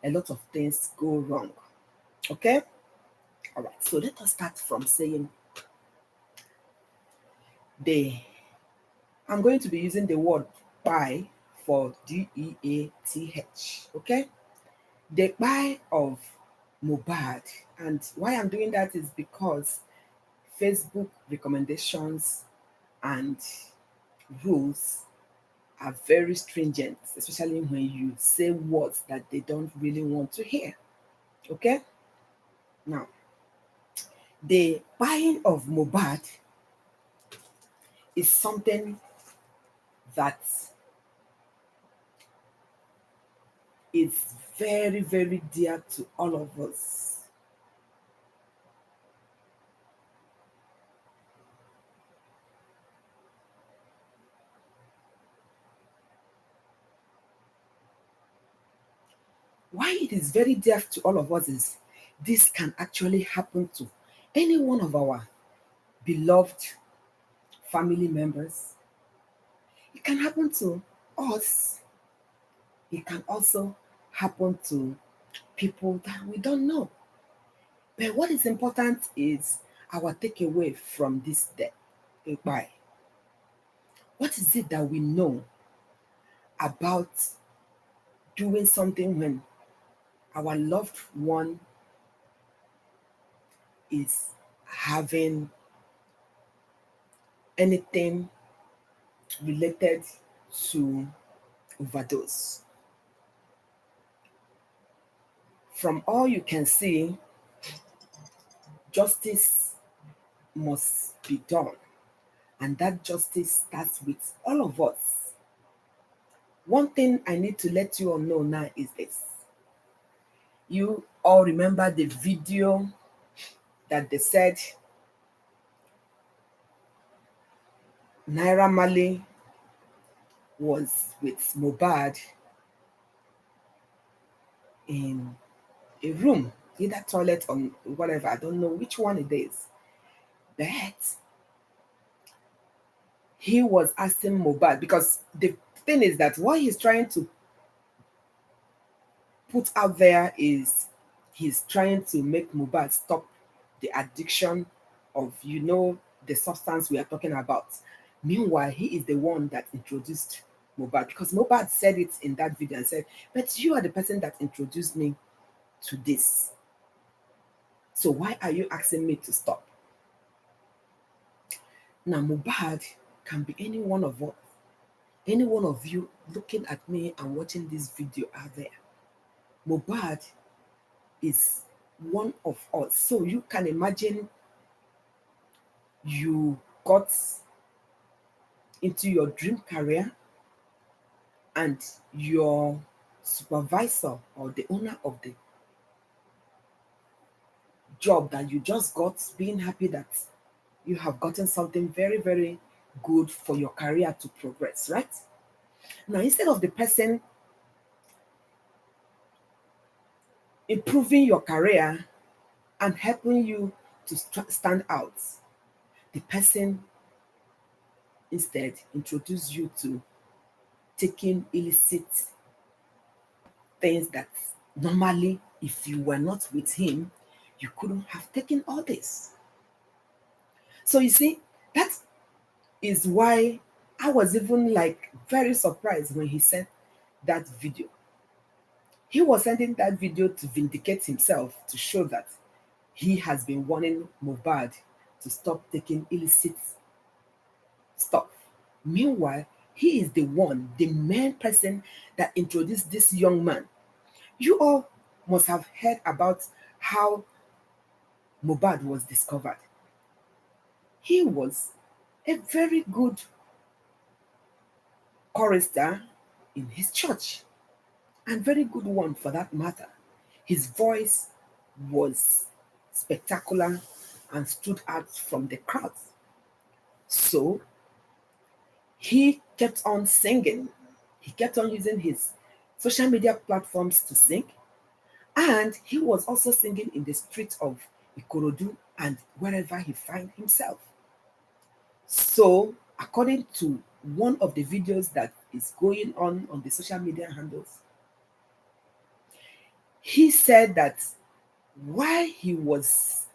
a lot of things go wrong. Okay? All right. So let us start from saying the I'm going to be using the word by for DEATH. Okay? The by of Mohbad. And why I'm doing that is because Facebook recommendations and rules are very stringent, especially when you say words that they don't really want to hear. Okay? Now, the buying of Mohbad is something that is very, very dear to all of us. Why it is very dear to all of us is this can actually happen to any one of our beloved family members. It can happen to us. It can also happen to people that we don't know. But what is important is our takeaway from this day. Why? What is it that we know about doing something when our loved one is having anything related to overdose? From all you can see, justice must be done, and that justice starts with all of us. One thing I need to let you all know now is this. You all remember the video that they said Naira Marley was with Mohbad in a room, either toilet or whatever. I don't know which one it is. But he was asking Mohbad because the thing is that what he's trying to put out there is he's trying to make Mohbad stop the addiction of, the substance we are talking about. Meanwhile, he is the one that introduced Mohbad because Mohbad said it in that video and said, but you are the person that introduced me to this. So why are you asking me to stop? Now, Mohbad can be any one of us, any one of you looking at me and watching this video out there. Mohbad is one of us. So you can imagine you got into your dream career and your supervisor or the owner of the job that you just got, being happy that you have gotten something very, very good for your career to progress, right? Now, instead of the person improving your career and helping you to stand out, the person instead introduce you to taking illicit things that normally, if you were not with him, you couldn't have taken all this. So you see, that is why I was even like very surprised when he sent that video. He was sending that video to vindicate himself, to show that he has been warning Mohbad to stop taking illicit stuff. Meanwhile, he is the one, the main person that introduced this young man. You all must have heard about how Mohbad was discovered. He was a very good chorister in his church, and very good one for that matter. His voice was spectacular and stood out from the crowd. So he kept on singing. He kept on using his social media platforms to sing. And he was also singing in the streets of Ikorodu and wherever he find himself. So, according to one of the videos that is going on the social media handles, He said that while he was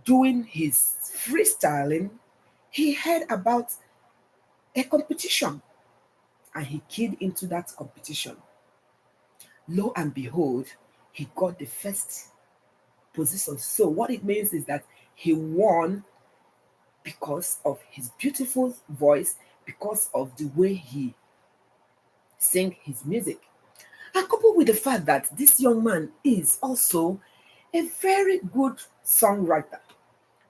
doing his freestyling, he heard about a competition and he keyed into that competition. Lo and behold, he got the first position. So, what it means is that he won because of his beautiful voice, because of the way he sang his music. And coupled with the fact that this young man is also a very good songwriter.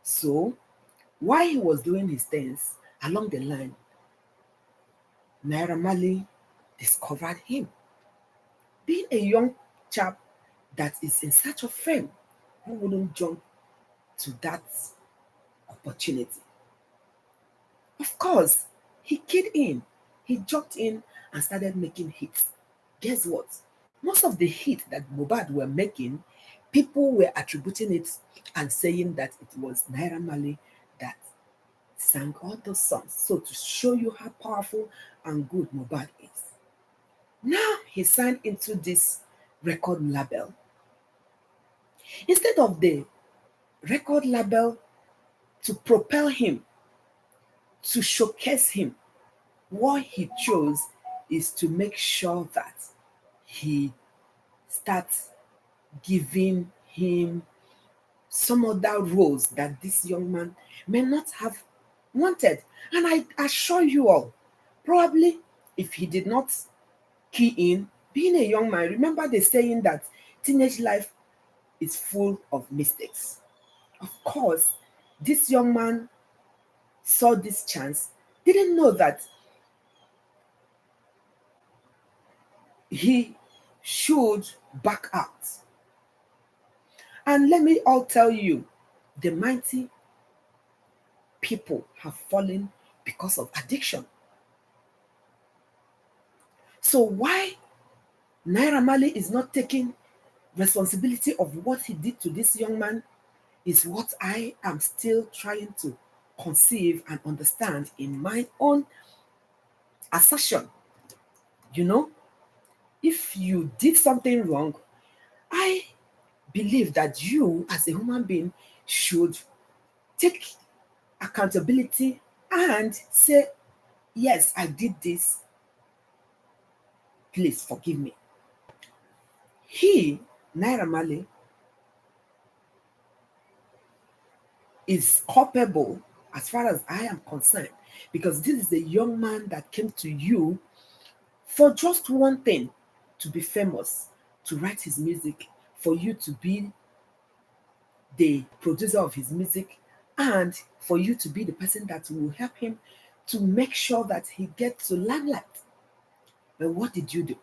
So, while he was doing his things along the line, Naira Marley discovered him. Being a young chap that is in search of fame, who wouldn't jump to that opportunity? Of course, he keyed in, he jumped in and started making hits. Guess what? Most of the hits that Mohbad were making, people were attributing it and saying that it was Naira Marley that sang all those songs. So to show you how powerful and good Mohbad is. Now he signed into this record label. Instead of the record label to propel him, to showcase him, what he chose is to make sure that he starts giving him some other roles that this young man may not have wanted. And I assure you all, probably if he did not key in, being a young man, remember the saying that teenage life is full of mistakes. Of course, this young man saw this chance, didn't know that he should back out. And let me all tell you, the mighty people have fallen because of addiction. So why Naira Marley is not taking responsibility of what he did to this young man is what I am still trying to conceive and understand in my own assertion. You know, if you did something wrong, I believe that you as a human being should take accountability and say, yes, I did this. Please forgive me. He, Naira Marley, is culpable as far as I am concerned because this is a young man that came to you for just one thing, to be famous, to write his music, for you to be the producer of his music, and for you to be the person that will help him to make sure that he gets to limelight. But what did you do?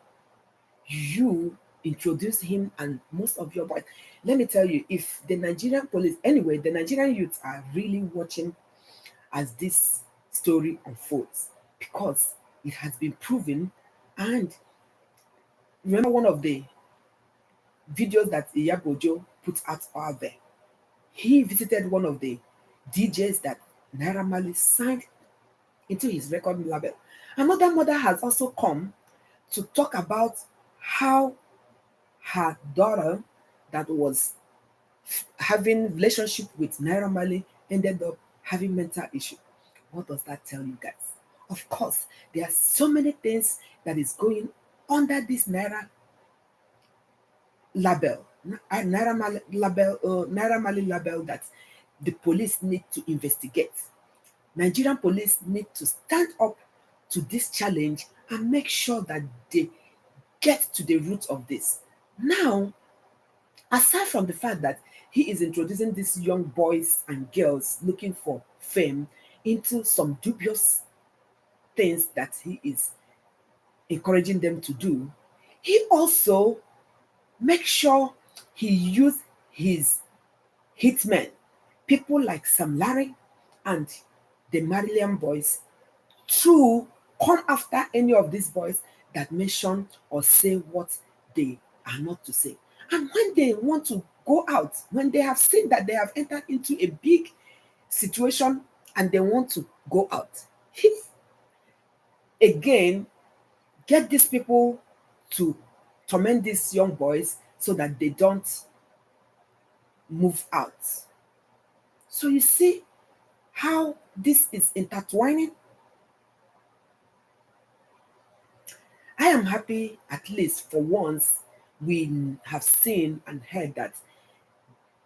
You introduced him and most of your boys. Let me tell you, if the Nigerian police, anyway, the Nigerian youths are really watching as this story unfolds because it has been proven. And remember one of the videos that Iyabojo put out there. He visited one of the DJs that Naira Marley signed into his record label. Another mother has also come to talk about how her daughter that was having relationship with Naira Marley ended up having mental issue. What does that tell you guys? Of course, there are so many things that is going under this label, Naira Marley label that the police need to investigate. Nigerian police need to stand up to this challenge and make sure that they get to the root of this. Now, aside from the fact that he is introducing these young boys and girls looking for fame into some dubious things that he is encouraging them to do, he also makes sure he use his hitmen, people like Sam Larry and the Marillion boys, to come after any of these boys that mention or say what they are not to say. And when they want to go out, when they have seen that they have entered into a big situation and they want to go out, he again get these people to torment these young boys, so that they don't move out. So you see how this is intertwining. I am happy, at least for once, we have seen and heard that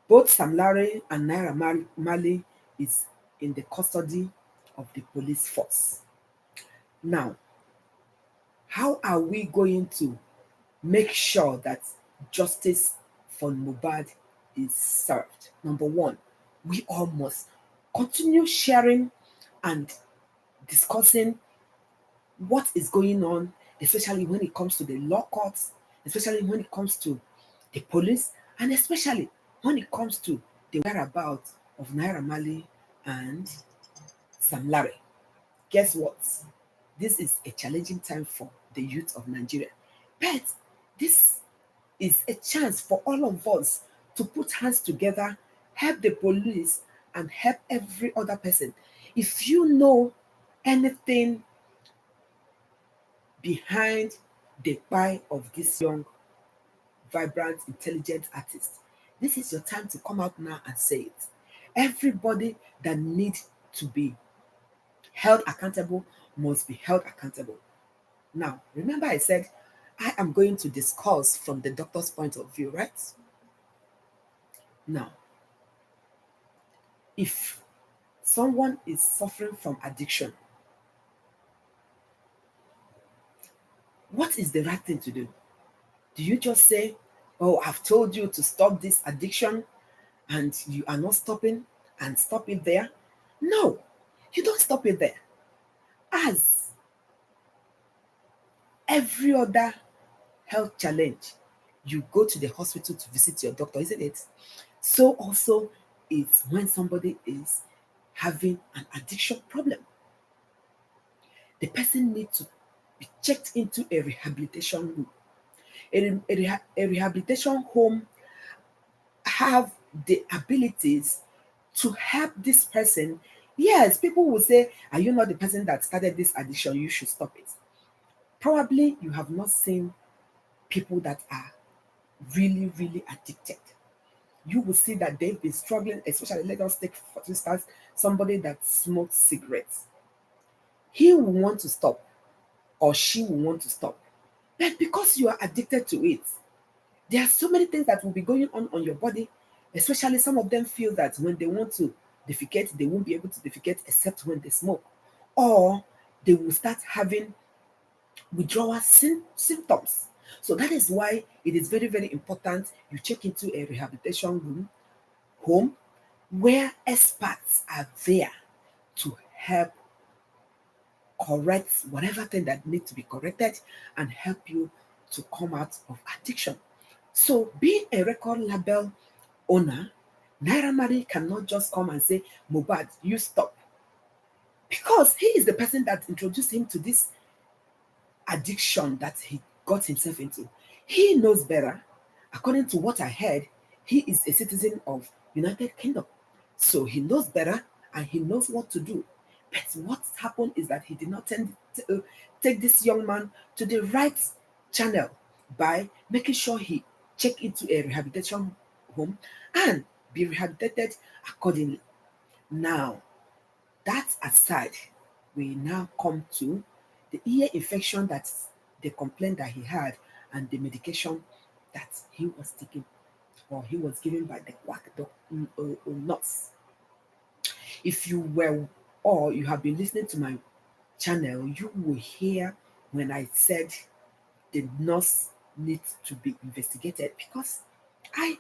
both Sam Larry and Naira Marley is in the custody of the police force. Now, how are we going to make sure that justice for Mohbad is served? Number one, we all must continue sharing and discussing what is going on, especially when it comes to the law courts, especially when it comes to the police, and especially when it comes to the whereabouts of Naira Marley and Sam Larry. Guess what? This is a challenging time for the youth of Nigeria. But this is a chance for all of us to put hands together, help the police, and help every other person. If you know anything behind the buy of this young, vibrant, intelligent artist, this is your time to come out now and say it. Everybody that needs to be held accountable must be held accountable. Now, remember I said I am going to discuss from the doctor's point of view, right? Now, if someone is suffering from addiction, what is the right thing to do? Do you just say, oh, I've told you to stop this addiction and you are not stopping and stop it there? No, you don't stop it there. As every other health challenge, you go to the hospital to visit your doctor, isn't it? So also it's when somebody is having an addiction problem. The person needs to be checked into a rehabilitation room. A rehabilitation home have the abilities to help this person. Yes, people will say, are you not the person that started this addiction? You should stop it. Probably you have not seen people that are really, really addicted. You will see that they've been struggling, especially let us take, for instance, somebody that smokes cigarettes. He will want to stop or she will want to stop. But because you are addicted to it, there are so many things that will be going on your body, especially some of them feel that when they want to defecate, they won't be able to defecate except when they smoke. Or they will start having withdrawal symptoms. So that is why it is very, very important you check into a rehabilitation room, home, where experts are there to help correct whatever thing that needs to be corrected and help you to come out of addiction. So being a record label owner, Naira Marley cannot just come and say, Mohbad, you stop. Because he is the person that introduced him to this addiction that he got himself into. He knows better. According to what I heard, he is a citizen of United Kingdom. So he knows better and he knows what to do. But what happened is that he did not take this young man to the right channel by making sure he check into a rehabilitation home and be rehabilitated accordingly. Now, that aside, we now come to the ear infection, that's the complaint that he had, and the medication that he was taking or he was given by the quack nurse. If you were or you have been listening to my channel, you will hear when I said the nurse needs to be investigated because I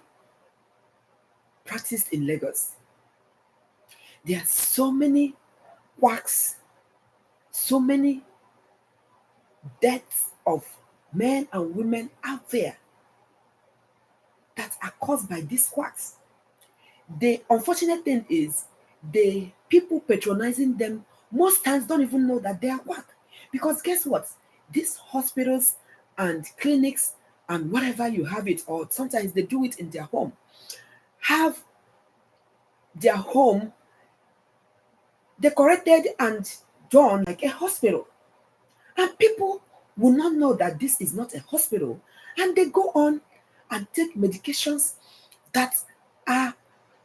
practiced in Lagos. There are so many quacks, so many deaths of men and women out there that are caused by these quacks. The unfortunate thing is the people patronizing them most times don't even know that they are quack. Because guess what? These hospitals and clinics and whatever you have it, or sometimes they do it in their home, have their home decorated and done like a hospital. And people will not know that this is not a hospital. And they go on and take medications that are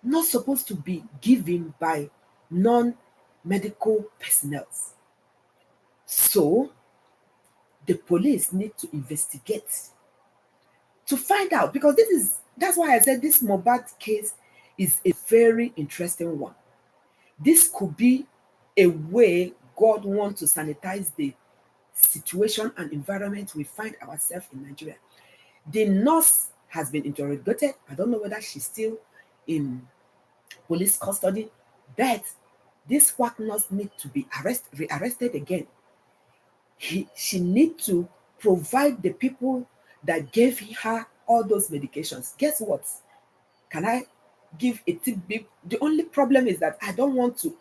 not supposed to be given by non-medical personnel. So the police need to investigate to find out, because that's why I said this Mohbad case is a very interesting one. This could be a way God wants to sanitize the situation and environment we find ourselves in Nigeria. The nurse has been interrogated. I don't know whether she's still in police custody, but this white nurse needs to be rearrested again. She needs to provide the people that gave her all those medications. Guess what? Can I give a tidbit? The only problem is that I don't want to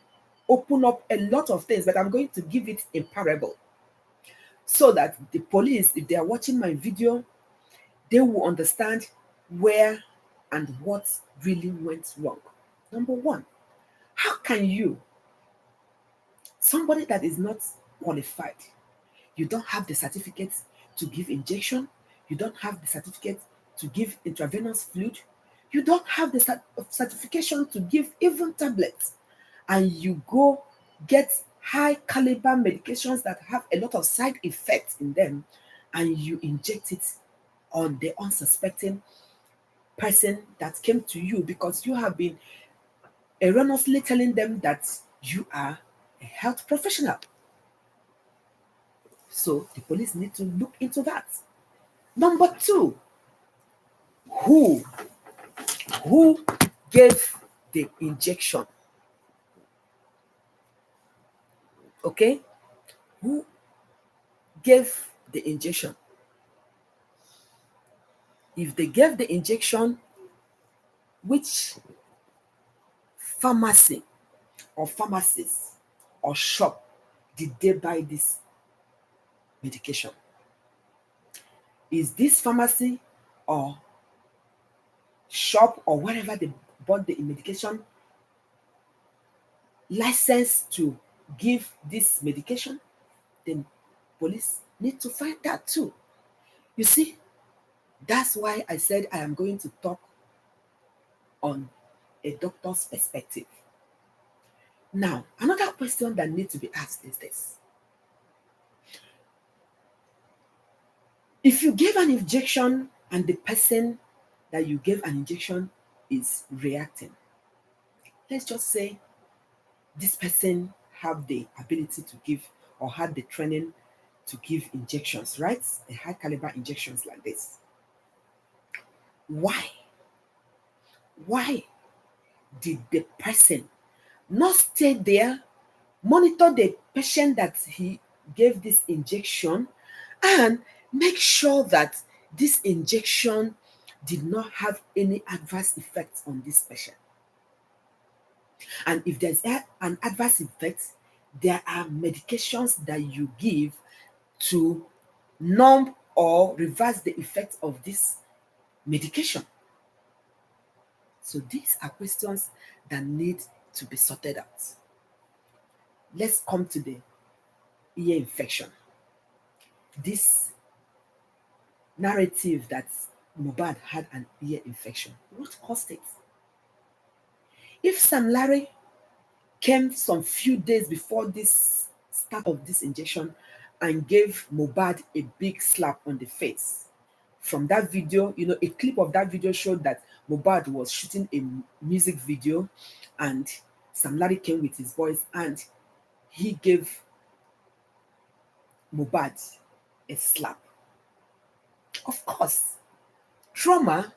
open up a lot of things, but I'm going to give it in parable so that the police, if they are watching my video, they will understand where and what really went wrong. Number one, how can you, somebody that is not qualified, you don't have the certificate to give injection, you don't have the certificate to give intravenous fluid, you don't have the certification to give even tablets, and you go get high caliber medications that have a lot of side effects in them, and you inject it on the unsuspecting person that came to you because you have been erroneously telling them that you are a health professional. So the police need to look into that. Number two, who gave the injection? Okay, who gave the injection? If they gave the injection, which pharmacy or pharmacist or shop did they buy this medication? Is this pharmacy or shop or wherever they bought the medication licensed to give this medication? Then police need to find that too. You see, that's why I said I am going to talk on a doctor's perspective. Now, another question that needs to be asked is this. If you gave an injection and the person that you gave an injection is reacting, let's just say this person have the ability to give or had the training to give injections, right? The high caliber injections like this. Why did the person not stay there, monitor the patient that he gave this injection, and make sure that this injection did not have any adverse effects on this patient? And if there's an adverse effect, there are medications that you give to numb or reverse the effects of this medication. So these are questions that need to be sorted out. Let's come to the ear infection. This narrative that Mohbad had an ear infection, what caused it? If Sam Larry came some few days before this start of this injection and gave Mohbad a big slap on the face, from that video, a clip of that video showed that Mohbad was shooting a music video and Sam Larry came with his boys and he gave Mohbad a slap. Of course, trauma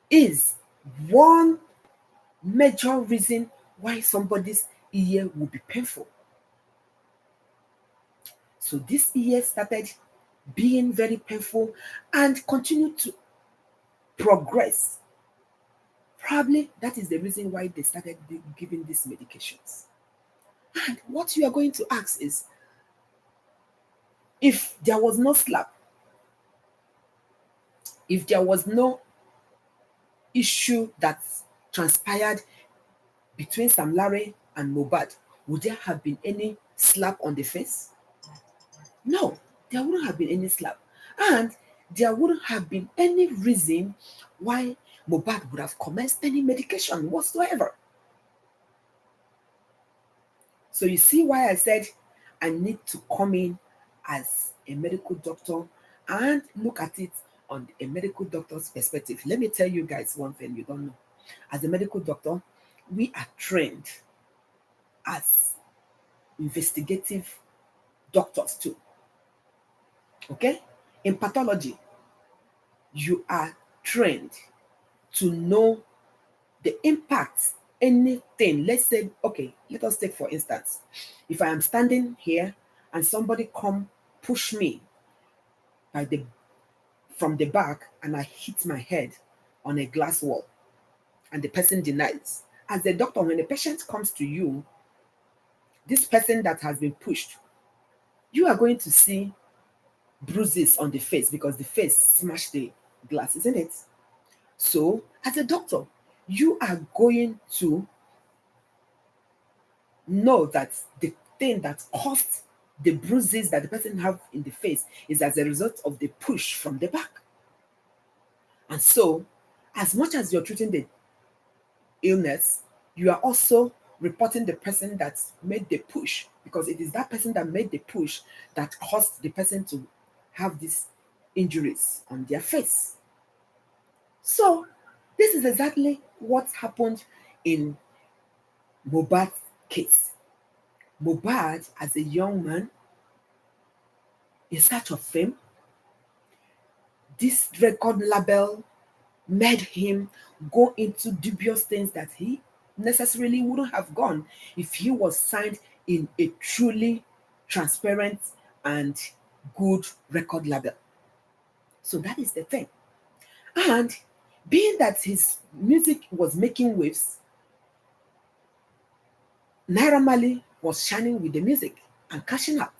is one major reason why somebody's ear will be painful. So this ear started being very painful and continued to progress. Probably that is the reason why they started giving these medications. And what you are going to ask is, if there was no slap, if there was no issue that transpired between Sam Larry and Mohbad, would there have been any slap on the face? No, there wouldn't have been any slap. And there wouldn't have been any reason why Mohbad would have commenced any medication whatsoever. So you see why I said I need to come in as a medical doctor and look at it on a medical doctor's perspective. Let me tell you guys one thing you don't know. As a medical doctor, we are trained as investigative doctors too. Okay? In pathology, you are trained to know the impact anything. Let's say, okay, let us take for instance, if I am standing here and somebody come push me by the from the back and I hit my head on a glass wall and the person denies. As a doctor, when a patient comes to you, this person that has been pushed, you are going to see bruises on the face because the face smashed the glass, isn't it? So, as a doctor, you are going to know that the thing that caused the bruises that the person have in the face is as a result of the push from the back. And so, as much as you're treating the illness, you are also reporting the person that made the push because it is that person that made the push that caused the person to have these injuries on their face. So, this is exactly what happened in Mohbad's case. Mohbad, as a young man in search of fame, this record label made him go into dubious things that he necessarily wouldn't have gone if he was signed in a truly transparent and good record label. So that is the thing. And being that his music was making waves, Naira Marley was shining with the music and cashing out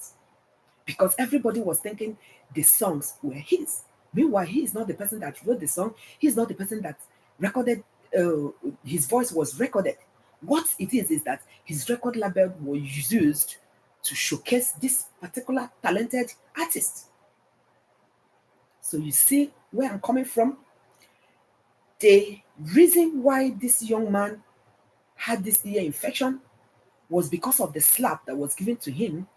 because everybody was thinking the songs were his. Meanwhile, he is not the person that wrote the song. He is not the person that recorded. His voice was recorded. What it is that his record label was used to showcase this particular talented artist. So you see where I'm coming from. The reason why this young man had this ear infection was because of the slap that was given to him.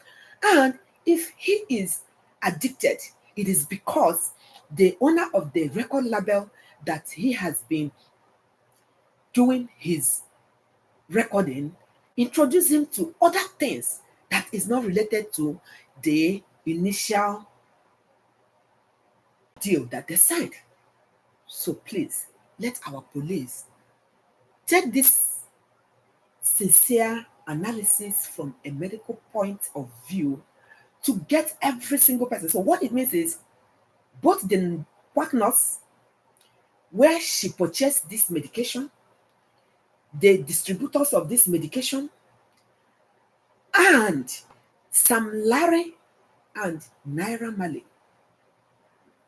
And if he is addicted, it is because the owner of the record label that he has been doing his recording introduced him to other things that is not related to the initial deal that they signed. So please, let our police take this sincere analysis from a medical point of view to get every single person. So what it means is both the quack nurse where she purchased this medication, the distributors of this medication, and Sam Larry and Naira Marley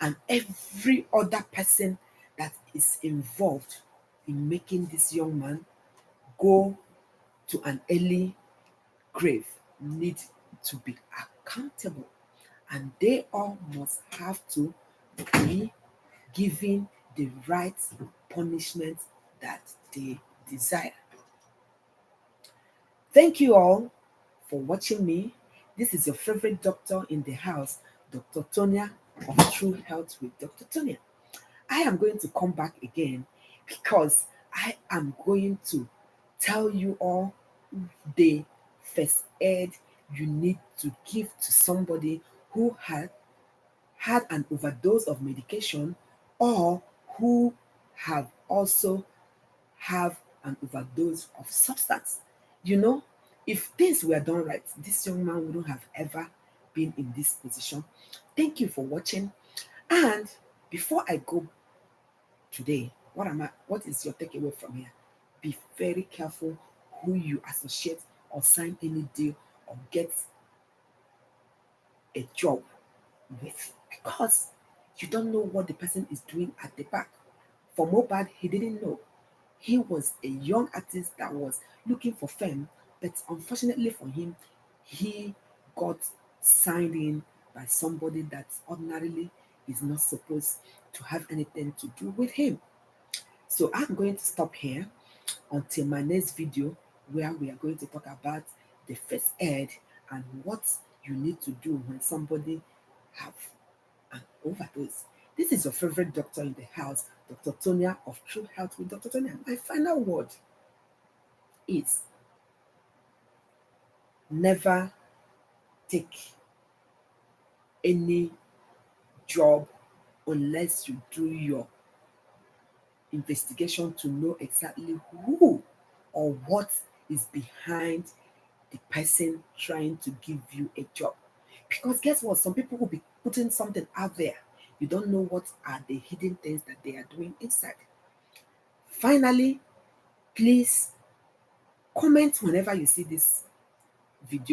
and every other person that is involved in making this young man go to an early grave need to be accountable, and they all must have to be given the right punishment that they desire. Thank you all for watching me. This is your favorite doctor in the house, Dr. Tonya of True Health with Dr. Tonya. I am going to come back again because I am going to tell you all the first aid you need to give to somebody who had an overdose of medication or who have also have an overdose of substance. You know, if things were done right, this young man wouldn't have ever been in this position. Thank you for watching. And before I go today, what is your takeaway from here? Be very careful who you associate or sign any deal or get a job with because you don't know what the person is doing at the back. For Mohbad, he didn't know. He was a young artist that was looking for fame, but unfortunately for him, he got signed in by somebody that ordinarily is not supposed to have anything to do with him. So I'm going to stop here until my next video, where we are going to talk about the first aid and what you need to do when somebody have an overdose. This is your favorite doctor in the house, Dr. Tonia of True Health with Dr. Tonia. My final word is never take any job unless you do your investigation to know exactly who or what is behind the person trying to give you a job. Because guess what? Some people will be putting something out there. You don't know what are the hidden things that they are doing inside. Finally, please comment whenever you see this video.